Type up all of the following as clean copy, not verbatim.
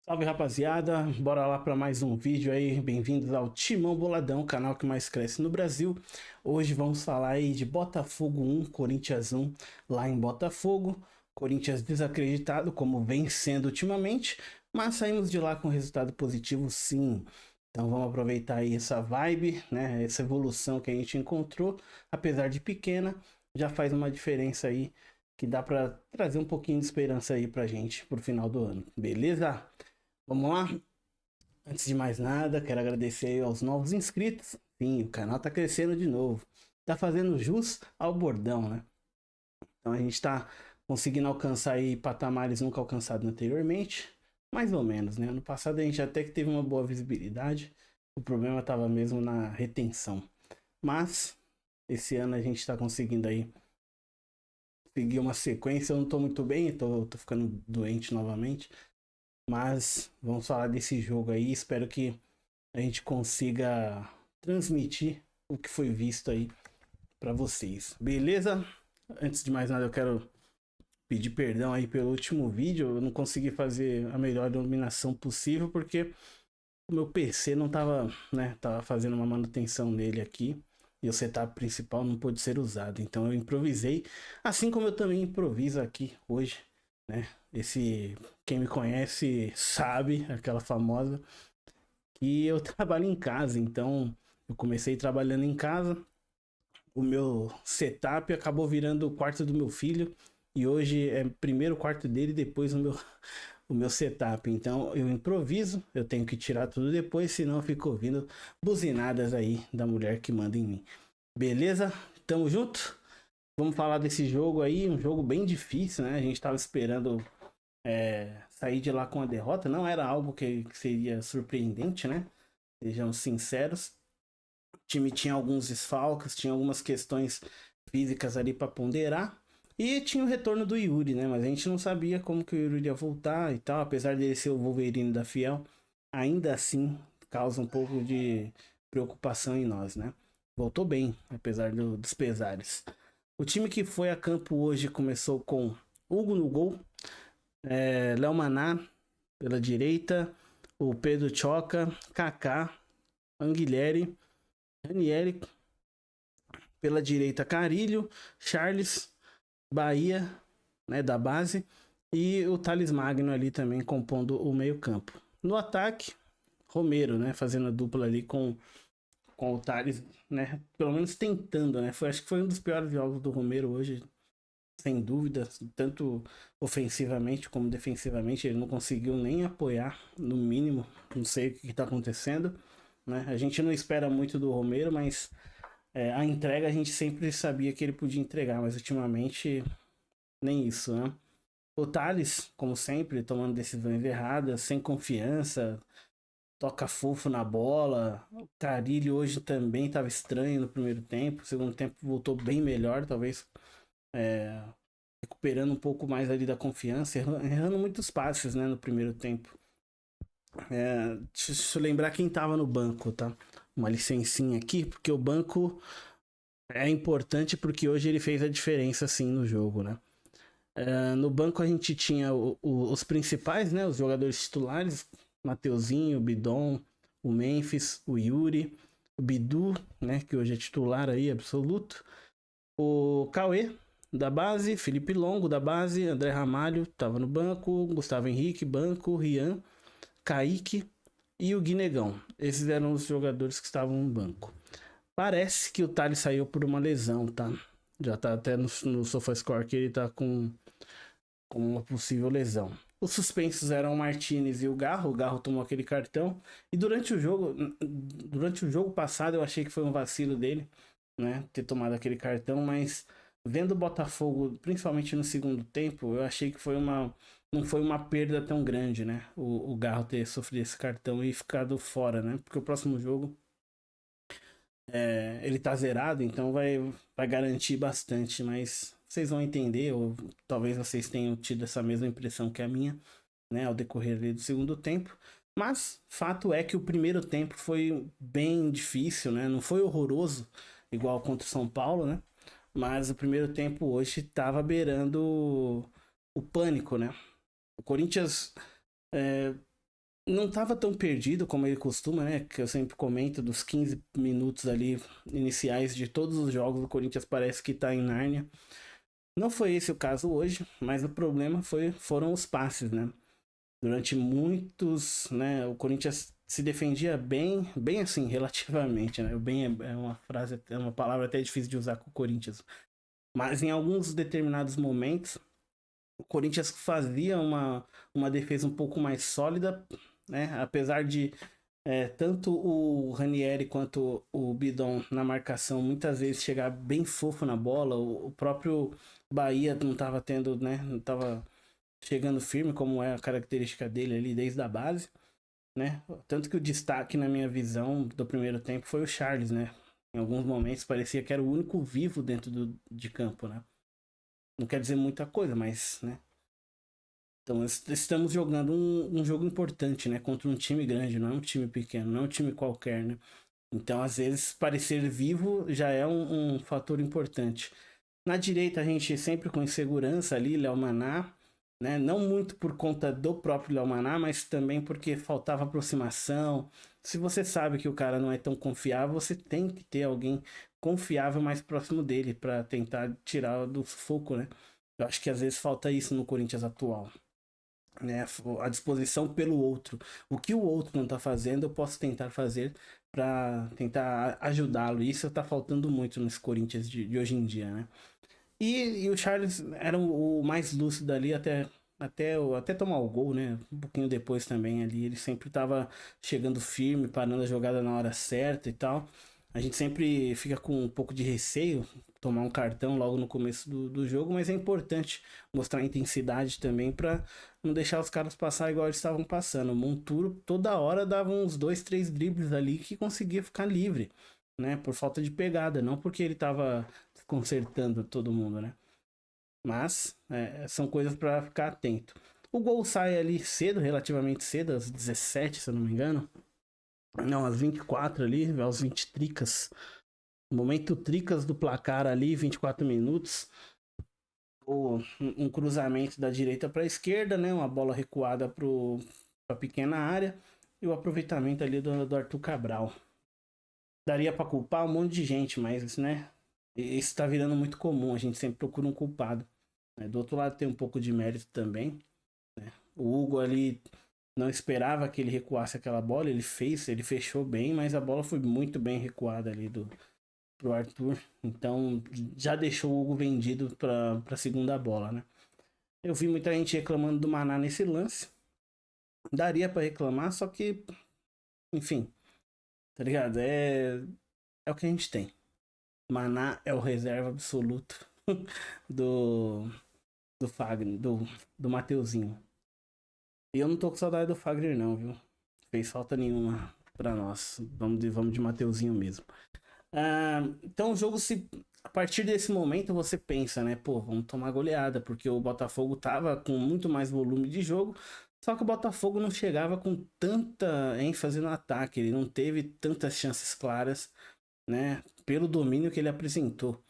Salve rapaziada, bora lá para mais um vídeo aí, bem-vindos ao Timão Boladão, o canal que mais cresce no Brasil. Hoje vamos falar aí de Botafogo 1, Corinthians 1, lá em Botafogo. Corinthians desacreditado, como vem sendo ultimamente, mas saímos de lá com resultado positivo sim. Então vamos aproveitar aí essa vibe, né, essa evolução que a gente encontrou, apesar de pequena, já faz uma diferença aí que dá para trazer um pouquinho de esperança aí pra gente pro final do ano, beleza? Vamos lá? Antes de mais nada, quero agradecer aí aos novos inscritos. Sim, o canal tá crescendo de novo. Tá fazendo jus ao bordão, né? Então a gente tá conseguindo alcançar aí patamares nunca alcançados anteriormente. Mais ou menos, né? Ano passado a gente até que teve uma boa visibilidade. O problema tava mesmo na retenção. Mas esse ano a gente tá conseguindo aí seguir uma sequência. Eu não tô muito bem, tô ficando doente novamente. Mas vamos falar desse jogo aí. Espero que a gente consiga transmitir o que foi visto aí para vocês. Beleza? Antes de mais nada, eu quero pedir perdão aí pelo último vídeo. Eu não consegui fazer a melhor iluminação possível porque o meu PC não tava, né, tava fazendo uma manutenção nele aqui. E o setup principal não pôde ser usado. Então eu improvisei, assim como eu também improviso aqui hoje, né? Quem me conhece sabe, aquela famosa que eu trabalho em casa, então eu comecei trabalhando em casa. O meu setup acabou virando o quarto do meu filho e hoje é primeiro o quarto dele, depois o meu setup. Então eu improviso, eu tenho que tirar tudo depois, senão eu fico ouvindo buzinadas aí da mulher que manda em mim. Beleza? Tamo junto? Vamos falar desse jogo aí, um jogo bem difícil, né? A gente tava esperando sair de lá com a derrota, não era algo que seria surpreendente, né? Sejamos sinceros. O time tinha alguns desfalques, tinha algumas questões físicas ali para ponderar. E tinha o retorno do Yuri, né? Mas a gente não sabia como que o Yuri ia voltar e tal. Apesar dele ser o Wolverine da Fiel, ainda assim causa um pouco de preocupação em nós, né? Voltou bem, apesar dos pesares. O time que foi a campo hoje começou com Hugo no gol, Léo Maná pela direita, o Pedro Choca, Kaká, Anguilhere, Ranieri pela direita, Carilho, Charles, Bahia, né, da base, e o Thales Magno ali também compondo o meio-campo. No ataque, Romero, né, fazendo a dupla ali com o Thales, né, pelo menos tentando, né, acho que foi um dos piores jogos do Romero hoje, sem dúvida, tanto ofensivamente como defensivamente, ele não conseguiu nem apoiar, no mínimo, não sei o que está acontecendo, né, a gente não espera muito do Romero, mas a entrega a gente sempre sabia que ele podia entregar, mas ultimamente nem isso, né? O Thales, como sempre, tomando decisões erradas, sem confiança, toca fofo na bola. O Carilho hoje também estava estranho no primeiro tempo, o segundo tempo voltou bem melhor, talvez é, recuperando um pouco mais ali da confiança, errando muitos passes, né, no primeiro tempo. Deixa eu lembrar quem estava no banco, tá? Uma licencinha aqui, porque o banco é importante porque hoje ele fez a diferença sim no jogo, né? No banco a gente tinha os principais, né? Os jogadores titulares, Mateuzinho, o Bidon, o Memphis, o Yuri, o Bidu, né? Que hoje é titular aí, absoluto. O Cauê, da base, Felipe Longo, da base, André Ramalho, tava no banco, Gustavo Henrique, banco, Rian, Kaique e o Guinegão. Esses eram os jogadores que estavam no banco. Parece que o Thales saiu por uma lesão, tá? Já tá até no SofaScore que ele tá com uma possível lesão. Os suspensos eram o Martinez e o Garro tomou aquele cartão. E durante o jogo passado eu achei que foi um vacilo dele, né? Ter tomado aquele cartão, mas vendo o Botafogo, principalmente no segundo tempo, eu achei que não foi uma perda tão grande, né? O Garro ter sofrido esse cartão e ficado fora, né? Porque o próximo jogo ele tá zerado, então vai garantir bastante, mas vocês vão entender, ou talvez vocês tenham tido essa mesma impressão que a minha, né, ao decorrer do segundo tempo. Mas fato é que o primeiro tempo foi bem difícil, né? Não foi horroroso, igual contra o São Paulo, né? Mas o primeiro tempo hoje estava beirando o pânico, né? O Corinthians não estava tão perdido como ele costuma, né? Que eu sempre comento, dos 15 minutos ali iniciais de todos os jogos, o Corinthians parece que tá em Nárnia. Não foi esse o caso hoje, mas o problema foram os passes, né? Durante muitos, né, o Corinthians se defendia bem, bem assim, relativamente, né? O bem é uma frase, é uma palavra até difícil de usar com o Corinthians. Mas em alguns determinados momentos, o Corinthians fazia uma defesa um pouco mais sólida, né? Apesar de tanto o Ranieri quanto o Bidon na marcação muitas vezes chegar bem fofo na bola, o próprio Bahia não estava tendo, né? Não estava chegando firme, como é a característica dele ali desde a base, né? Tanto que o destaque, na minha visão, do primeiro tempo foi o Charles, né? Em alguns momentos parecia que era o único vivo dentro de campo, né? Não quer dizer muita coisa, mas, né? Então, estamos jogando um jogo importante, né? Contra um time grande, não é um time pequeno, não é um time qualquer, né? Então, às vezes, parecer vivo já é um fator importante. Na direita, a gente sempre com insegurança ali, Léo Maná, né? Não muito por conta do próprio Léo Maná, mas também porque faltava aproximação. Se você sabe que o cara não é tão confiável, você tem que ter alguém confiável mais próximo dele para tentar tirar do sufoco, né? Eu acho que às vezes falta isso no Corinthians atual, né? A disposição pelo outro. O que o outro não tá fazendo, eu posso tentar fazer para tentar ajudá-lo. Isso tá faltando muito nesse Corinthians de hoje em dia, né? E o Charles era o mais lúcido ali até tomar o gol, né? Um pouquinho depois também ali. Ele sempre tava chegando firme, parando a jogada na hora certa e tal. A gente sempre fica com um pouco de receio tomar um cartão logo no começo do jogo, mas é importante mostrar intensidade também para não deixar os caras passar igual eles estavam passando. O Monturo toda hora dava uns 2, 3 dribles ali que conseguia ficar livre, né? Por falta de pegada, não porque ele tava consertando todo mundo, né? Mas são coisas para ficar atento. O gol sai ali cedo, relativamente cedo, às 17, se eu não me engano. Não, às 24 ali, aos 20 tricas. Momento tricas do placar ali, 24 minutos. Um cruzamento da direita para a esquerda, né? Uma bola recuada para a pequena área. E o aproveitamento ali do Arthur Cabral. Daria para culpar um monte de gente, mas, né? Isso tá virando muito comum. A gente sempre procura um culpado. Né? Do outro lado tem um pouco de mérito também. Né? O Hugo ali não esperava que ele recuasse aquela bola. Ele fechou bem, mas a bola foi muito bem recuada ali pro Arthur. Então já deixou o Hugo vendido pra segunda bola, né? Eu vi muita gente reclamando do Maná nesse lance. Daria para reclamar, só que, enfim, tá ligado? É o que a gente tem. Maná é o reserva absoluto do, do Fagner, do Mateuzinho. E eu não tô com saudade do Fagner, não, viu? Fez falta nenhuma pra nós. Vamos de Mateuzinho mesmo. Então o jogo se. A partir desse momento você pensa, né? Pô, vamos tomar goleada, porque o Botafogo tava com muito mais volume de jogo. Só que o Botafogo não chegava com tanta ênfase no ataque. Ele não teve tantas chances claras, né? Pelo domínio que ele apresentou.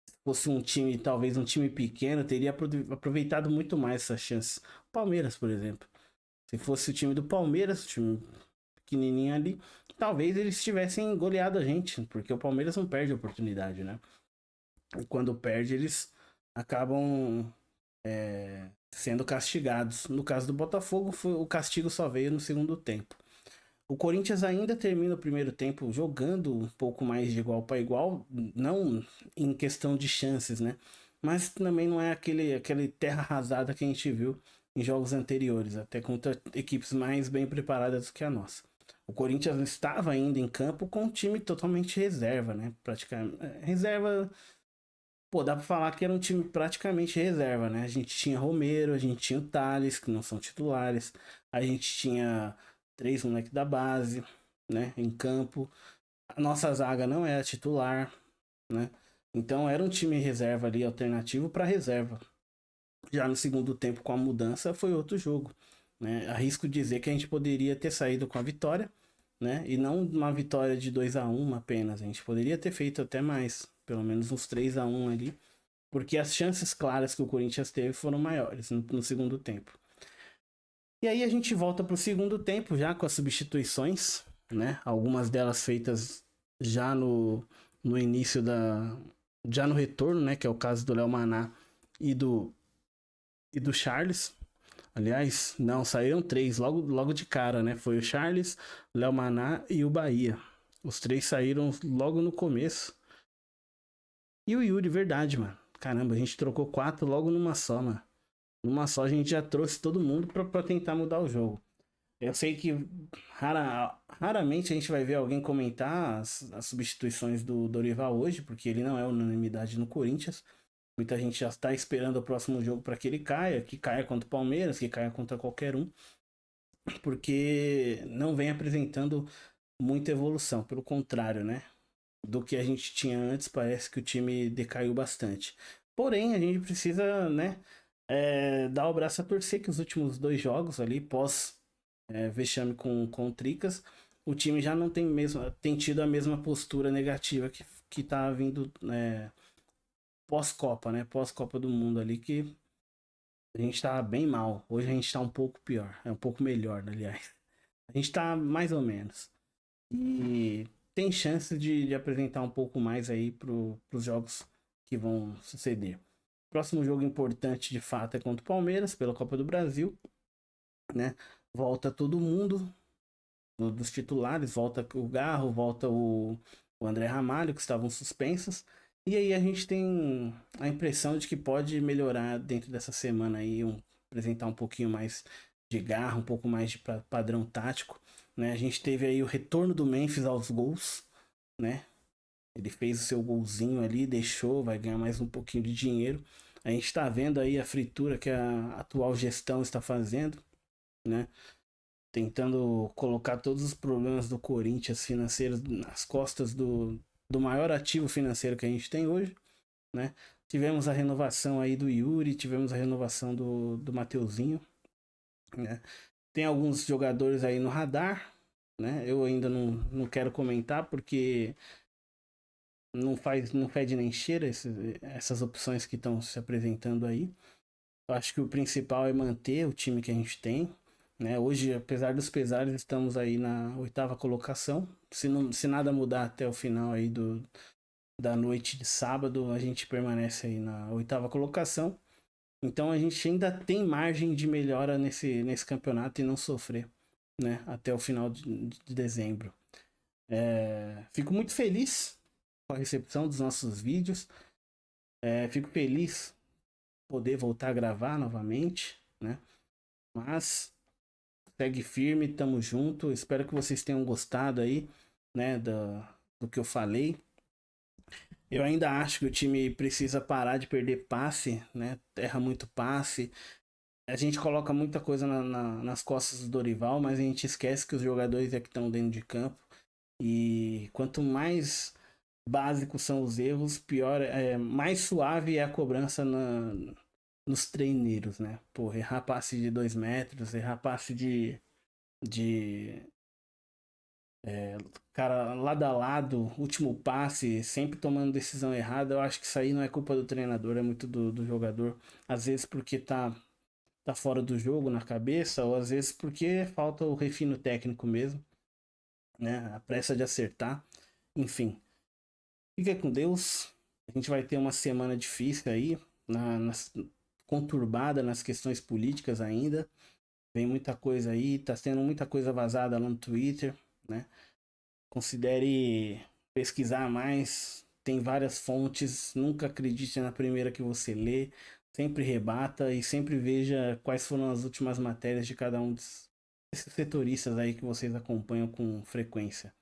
Se fosse um time, talvez um time pequeno, teria aproveitado muito mais essas chances. Palmeiras, por exemplo. Se fosse o time do Palmeiras, o time pequenininho ali, talvez eles tivessem goleado a gente, porque o Palmeiras não perde a oportunidade, né? E quando perde, eles acabam sendo castigados. No caso do Botafogo, o castigo só veio no segundo tempo. O Corinthians ainda termina o primeiro tempo jogando um pouco mais de igual para igual, não em questão de chances, né? Mas também não é aquele terra arrasada que a gente viu em jogos anteriores, até contra equipes mais bem preparadas do que a nossa. O Corinthians estava ainda em campo com um time totalmente reserva, né? Praticamente reserva. Pô, dá pra falar que era um time praticamente reserva, né? A gente tinha Romero, a gente tinha o Thales, que não são titulares, a gente tinha 3 moleques da base, né? Em campo. A nossa zaga não era titular, né? Então era um time reserva ali, alternativo para reserva. Já no segundo tempo, com a mudança, foi outro jogo, né? Arrisco dizer que a gente poderia ter saído com a vitória, né? E não uma vitória de 2-1 apenas. A gente poderia ter feito até mais, pelo menos uns 3-1 ali, porque as chances claras que o Corinthians teve foram maiores no segundo tempo. E aí a gente volta pro segundo tempo já com as substituições, né? Algumas delas feitas já no início da... Já no retorno, né? Que é o caso do Léo Maná e do Charles. Aliás, não, saíram três logo de cara, né? Foi o Charles, Léo Maná e o Bahia. Os três saíram logo no começo. E o Yuri, verdade, mano. Caramba, a gente trocou quatro logo numa só, mano. Numa só a gente já trouxe todo mundo pra tentar mudar o jogo. Eu sei que raramente a gente vai ver alguém comentar as substituições do Dorival hoje, porque ele não é unanimidade no Corinthians. Muita gente já está esperando o próximo jogo para que caia contra o Palmeiras, que caia contra qualquer um, porque não vem apresentando muita evolução. Pelo contrário, né? Do que a gente tinha antes, parece que o time decaiu bastante. Porém, a gente precisa, né, dar o braço a torcer que os últimos dois jogos ali, pós vexame com o Tricas, o time já não tem tido a mesma postura negativa que tá vindo pós-Copa, né? Pós-Copa do Mundo ali, que a gente tá bem mal. Hoje a gente tá um pouco pior. É um pouco melhor, aliás. A gente tá mais ou menos. E tem chance de apresentar um pouco mais aí pros jogos que vão suceder. Próximo jogo importante de fato é contra o Palmeiras, pela Copa do Brasil, né? Volta todo mundo dos titulares, volta o Garro, volta o André Ramalho, que estavam suspensos. E aí a gente tem a impressão de que pode melhorar dentro dessa semana aí, apresentar um pouquinho mais de garra, um pouco mais de padrão tático, né? A gente teve aí o retorno do Memphis aos gols, né? Ele fez o seu golzinho ali, deixou, vai ganhar mais um pouquinho de dinheiro. A gente está vendo aí a fritura que a atual gestão está fazendo, né? Tentando colocar todos os problemas do Corinthians financeiros nas costas do maior ativo financeiro que a gente tem hoje, né? Tivemos a renovação aí do Yuri, tivemos a renovação do Mateuzinho, né? Tem alguns jogadores aí no radar, né? Eu ainda não quero comentar porque não fede nem cheira essas opções que estão se apresentando aí. Eu acho que o principal é manter o time que a gente tem, né? Hoje, apesar dos pesares, estamos aí na oitava colocação. Se nada mudar até o final aí da noite de sábado, a gente permanece aí na oitava colocação. Então a gente ainda tem margem de melhora nesse campeonato e não sofrer, né? Até o final de dezembro. Fico muito feliz com a recepção dos nossos vídeos. Fico feliz poder voltar a gravar novamente, né? Mas segue firme, tamo junto. Espero que vocês tenham gostado aí, né, do que eu falei. Eu ainda acho que o time precisa parar de perder passe, né? Erra muito passe. A gente coloca muita coisa nas costas do Dorival, mas a gente esquece que os jogadores é que estão dentro de campo. E quanto mais básicos são os erros, pior, mais suave é a cobrança nos treineiros, né? Pô, errar passe de 2 metros, errar passe de cara lado a lado, último passe, sempre tomando decisão errada. Eu acho que isso aí não é culpa do treinador, é muito do jogador. Às vezes porque tá fora do jogo na cabeça, ou às vezes porque falta o refino técnico mesmo, né? A pressa de acertar. Enfim, fica com Deus. A gente vai ter uma semana difícil aí, conturbada nas questões políticas ainda. Vem muita coisa aí, tá tendo muita coisa vazada lá no Twitter, né? Considere pesquisar mais, tem várias fontes, nunca acredite na primeira que você lê, sempre rebata e sempre veja quais foram as últimas matérias de cada um desses setoristas aí que vocês acompanham com frequência.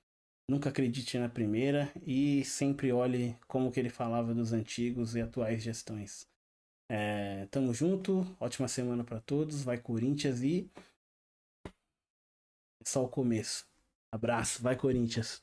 Nunca acredite na primeira e sempre olhe como que ele falava dos antigos e atuais gestões. Tamo junto, ótima semana para todos, vai Corinthians e é só o começo. Abraço, vai Corinthians.